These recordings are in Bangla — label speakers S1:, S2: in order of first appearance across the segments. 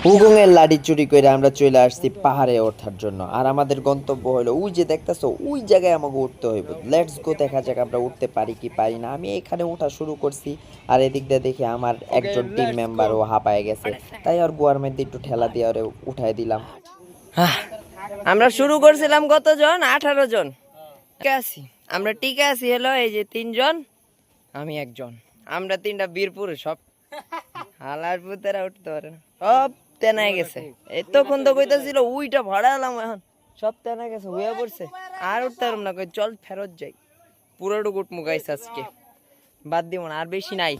S1: হুগংয়ের লাঠি চুরি করে আমরা চলে আসছি পাহাড়ে ওঠার জন্য। আর আমাদের গন্তব্য হলো ওই যে দেখতেছো ওই জায়গায় আমাকে উঠতে হইব। লেটস গো, দেখা যাক আমরা উঠতে পারি কি পারি না। আমি এখানে ওঠা শুরু করছি আর এদিক দিয়ে দেখি আমার একজন টিম মেম্বার ও হাঁপায় গেছে, তাই আর গোয়ার মধ্যে একটু ঠেলা দিয়ে ওরে উঠাই দিলাম।
S2: আমরা শুরু করছিলাম কতজন? 18 জন আছি আমরা, টিকে আছি হলো এই যে 3 জন, আমি একজন। আমরা 3টা বীর পুরুষ, সব হালার পুতেরা উঠতে পারে না, সব তেনায় গেছে। এতক্ষণ তো কইতাছিল উইটা ভাড়ালাম, এখন সব তেনা গেছে, হইয়া পড়ছে। আর উঠতে পারলাম না, কই চল ফেরত যাই। পুরোটুকু উঠমু গাইছে আজকে, বাদ দিব না, আর বেশি নাই।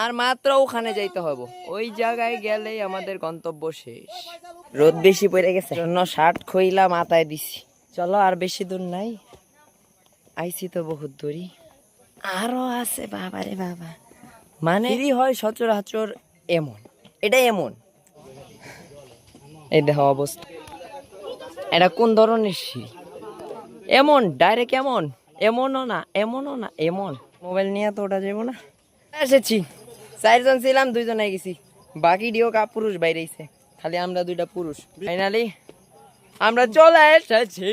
S2: আর মাত্র ওখানে যাইতে হবে, ওই জায়গায় গেলেই আমাদের গন্তব্য শেষ। রোদ বেশি পড়ে গেছে জন্য শার্ট খইলা মাথায় দিছি। চলো আর বেশি দূর নাই, আইছি তো বহুত দূরই, আরো আছে। বাবা রে বাবা, মানে হয় সচরাচর এমন, এটা এমন। এই দেখো অবস্থা, এটা কোন ধরনের সিঁড়ি? এমন ডাইরেক্ট এমন, এমনও না এমনও না এমন। মোবাইল নিয়ে তো ওটা যাবো না। এসেছি, 4 জন ছিলাম, 2 জন হয়ে গেছি, বাকি ডিও পুরুষ বাইরেছে, খালি আমরা 2টা পুরুষ। ফাইনালি আমরা চলে এসেছি।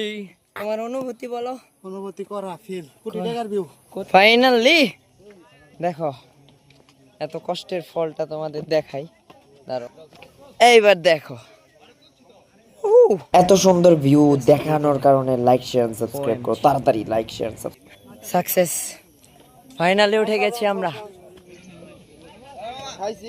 S2: তোমার অনুভূতি বলো।
S3: অনুভূতি করা ফিল কোটি টাকার ভিউ।
S2: ফাইনালি দেখো, এত কষ্টের ফলটা তোমাদের দেখাই, দাঁড়ো এইবার দেখো।
S1: এত সুন্দর ভিউ দেখানোর কারণে লাইক শেয়ার সাবস্ক্রাইব করো, তাড়াতাড়ি like share subscribe.
S2: Success, finally উঠে গেছি আমরা।
S3: খাইছি